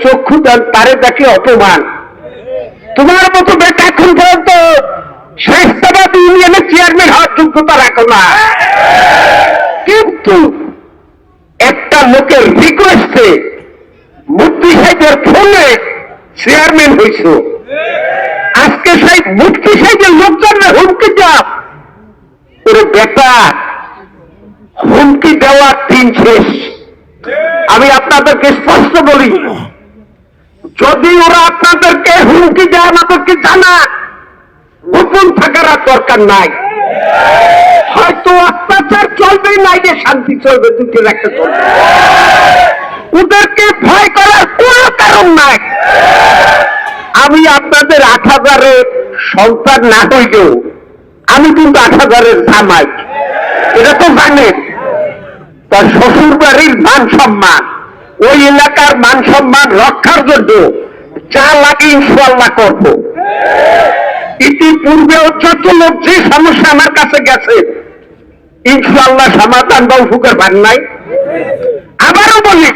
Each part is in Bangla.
চক্ষু দেন তারে দেখে অপমান। তোমার মতো বেটা এখন পর্যন্ত শেষবাদ ইউনিয়নের চেয়ারম্যান হওয়ার যোগ্যতা রাখো না, কিন্তু একটা লোকের রিকোয়েস্টে মুফতি সাহেবের ফোনে চেয়ারম্যান হয়েছ। আজকে সেই মুফতি সাহেবের লোকজনের হুমকি দাও, ওরে বেটা হুমকি দেওয়ার দিন শেষ। আমি আপনাদেরকে স্পষ্ট বলি, যদি ওরা আপনাদেরকে হুমকি দেয় আমাদেরকে জানা, গোপন থাকার আর দরকার নাই। হয়তো অত্যাচার চলবে, নাই যে শান্তি চলবে, দুটির একটা চলবে। ওদেরকে ভয় করার কোন কারণ নাই। আমি আপনাদের ৮,০০০-এর সন্তান না হইলেও আমি কিন্তু ৮,০০০-এর জামাই, এটা তো জানেন। তার শ্বশুর বাড়ির মান সম্মান, ওই এলাকার মান সম্মান রক্ষার জন্য যা লাগে ইনশাআল্লাহ করব। ইতিপূর্বেও যত লোক যে সমস্যা আমার কাছে গেছে ইনশাআল্লাহ সমাধান বা উপকার পান নাই। আবারও বলি,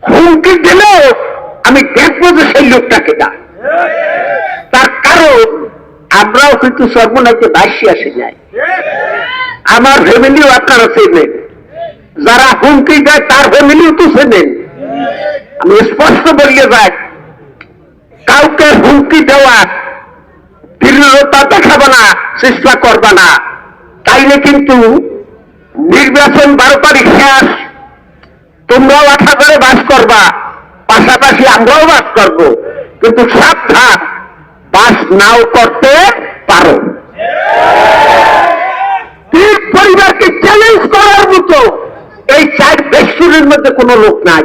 হুমকি দিলেও আমি দেখবো যে সেই লোকটাকে না। তার কারণ আমরাও কিন্তু সর্বনাইতে বাসি আসে যাই, আমার ফ্যামিলিও আপনারা চেনেন, যারা হুমকি দেয় তার ফ্যামিলিও তো চেনেন। আমি স্পষ্ট বলিয়ে যাই, কাউকে হুমকি দেওয়ার দৃঢ়তা দেখাবে না, চেষ্টা করবে না, তাইলে কিন্তু নির্বাচন 12 তারিখ শেষ, তোমরাও ৮,০০০-এ বাস করবা, পাশাপাশি আমরাও বাস করব, কিন্তু সাবধান, বাস নাও করতে পারো। তিন পরিবারকে চ্যালেঞ্জ করার মতো এই 4 বেষ্টনীর মধ্যে কোন লোক নাই।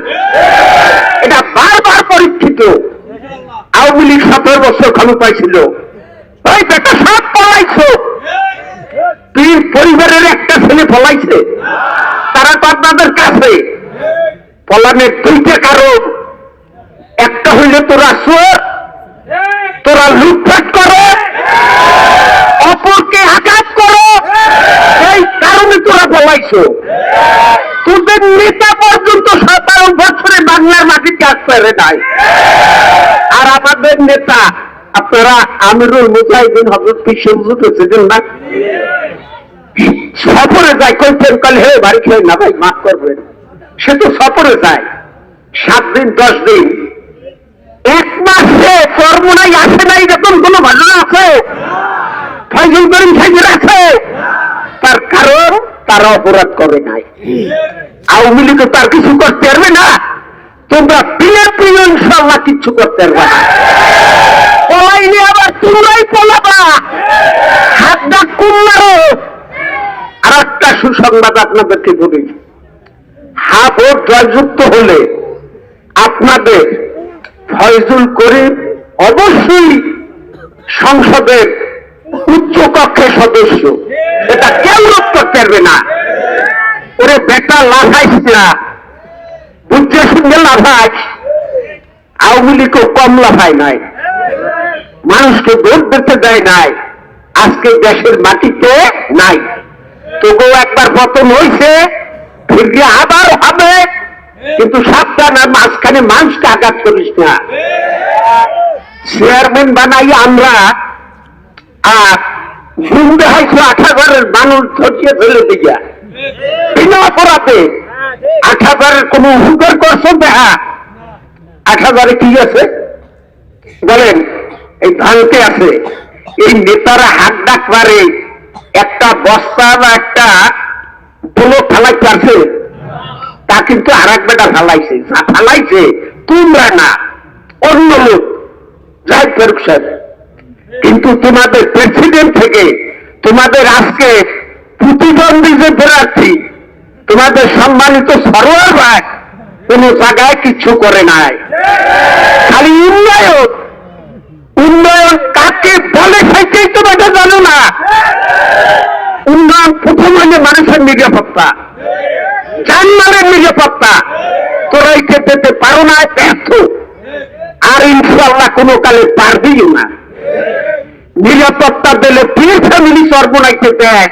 এটা বারবার পরীক্ষিত। আওয়ামী লীগ 17 বছর ক্ষমতায় ছিল, ওই বেটা সব পলাইছো। তিন পরিবারের একটা ছেলে পলাইছে, তারা তো আপনাদের কাছে। পলানের 2টা কারণ, একটা হইলে তোরা চোর, তোরা লুটপাট করো, অপরকে আঘাত করো, এই কারণে তোরা পলাইছো। তোদের নেতা পর্যন্ত 17 বছরে বাংলার মাটিতে আসতে নাই। আর আমাদের নেতা আপনারা আমিরুল মুজাহিদিন হযরত কিশোর হুজুর না, সফরে যায়, কইতেন কাল হে বাড়ি খেয়ে না ভাই মাফ করবেন, সে তো সফরে যায় 7 দিন 10 দিন, 1 মাসে চরমোনাই আসে নাই, এরকম কোন ঘটনা আছে? ফয়জুল করিম সাহেবের আছে? তার কারণ তারা অপরাধ করে নাই। আওয়ামী লীগ তার কিছু করতে পারবে না, তোমরা প্রিয় প্রিয় ইনশাআল্লাহ কিচ্ছু করতে পারবে না। পলাইলে আবার তোমরাই পলাবা, হাত ডাক কম মারো। আর একটা সুসংবাদ আপনাদেরকে বলি, ভোট জয়যুক্ত হলে আপনাদের ফয়জুল করিম অবশ্যই সংসদের উচ্চ কক্ষের সদস্য, এটা কেউ রোধ করতে পারবে না। ওরে বেটা লাফাইস না, বুঝতে শুনলে লাফাইস। আওয়ামী লীগও কম লাফায় নাই, মানুষকে ভোট দিতে দেয় নাই, আজকে দেশের মাটিতে নাই। তবুও একবার পতন হয়েছে, ফিরে আবার হবে, কিন্তু সাবধান, আর মাঝখানে মানুষকে আঘাত করিস না। চেয়ারম্যান বানাই আমরা, আর ঘুমতে হয়েছে ৮,০০০-এর মানুষ ধরিয়ে ফেলে দিয়া বিনা অপরাধে। ৮,০০০-এর কোন উপকার করছো দেখা? ৮,০০০-এ কি আছে বলেন? এই ভাঙতে আছে। এই নেতারা হাত ডাক মারে, একটা বস্তা বা একটা ব্লক ফালাইতে আছে, তা কিন্তু আর এক বেটা ফালাইছে। যা ফালাইছে তোমরা না, অন্য লোক, যাই ফেরুক সাহেব। কিন্তু তোমাদের প্রেসিডেন্ট থেকে তোমাদের আজকে প্রতিদ্বন্দ্বী যে প্রার্থী, তোমাদের সম্মানিত সরোয়ার ভাই কোন জায়গায় কিছু করে নাই। খালি উন্নয়ন, উন্নয়ন কাকে বলে সেটাই তো এটা জানো না। উন্নয়ন প্রথম হইলে মানুষের নিরাপত্তা, জানমালের নিরাপত্তা। তোরা এই ক্ষেত্রে পারো না, ব্যর্থ। আর ইনশাআল্লাহ কোনো কালে পারবিও না। নিরাপত্তা দিলে পুরো ফ্যামিলি সর্বনাইতে দেয়,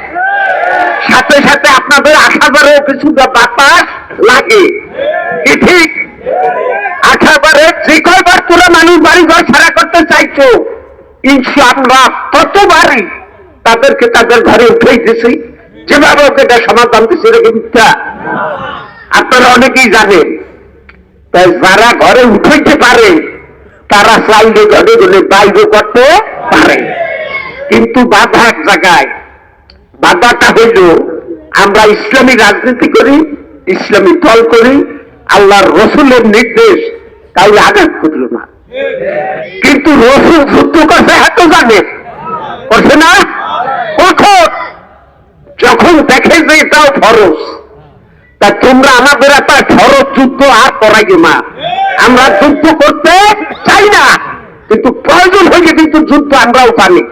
সাথে সাথে আপনাদের ৮,০০০-এও কিছু বাতাস লাগে, কি ঠিক? ৮,০০০ মানুষ বাড়ি ঘর ছাড়া করতে চাইছো, ইনশাআল্লাহ ততবারই তাদেরকে তাদের ঘরে উঠেই দিছি, যেভাবে ওকে এটা সমাধান দিচ্ছে এরকম মিথ্যা আপনারা অনেকেই জানেন। তাই যারা ঘরে উঠাইতে পারে তারা চাইলে ঘরে ঘরে বাইরে করতে পারে, কিন্তু বাধা এক জায়গায়। বাধাটা হইল আমরা ইসলামী রাজনীতি করি, ইসলামী দল করি, আল্লাহর রসুলের নির্দেশ কাউকে আঘাত করল না। কিন্তু রসুল যুদ্ধ করছে এত জানে করছে না, কখন যখন দেখে যে এটাও ফরজ। তা তোমরা আমাদের একটা ফরজ যুদ্ধ আর করাইবে না, আমরা যুদ্ধ করতে চাই না, কিন্তু প্রয়োজন হয়েছে কিন্তু যুদ্ধ আমরাও পারি।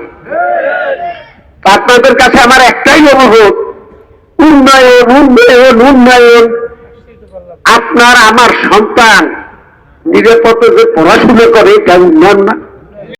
আপনাদের কাছে আমার একটাই অনুরোধ, উন্নয়ন উন্নয়ন উন্নয়ন। আপনার আমার সন্তান নিরাপদে যে পড়াশোনা করে এটা উন্নয়ন না?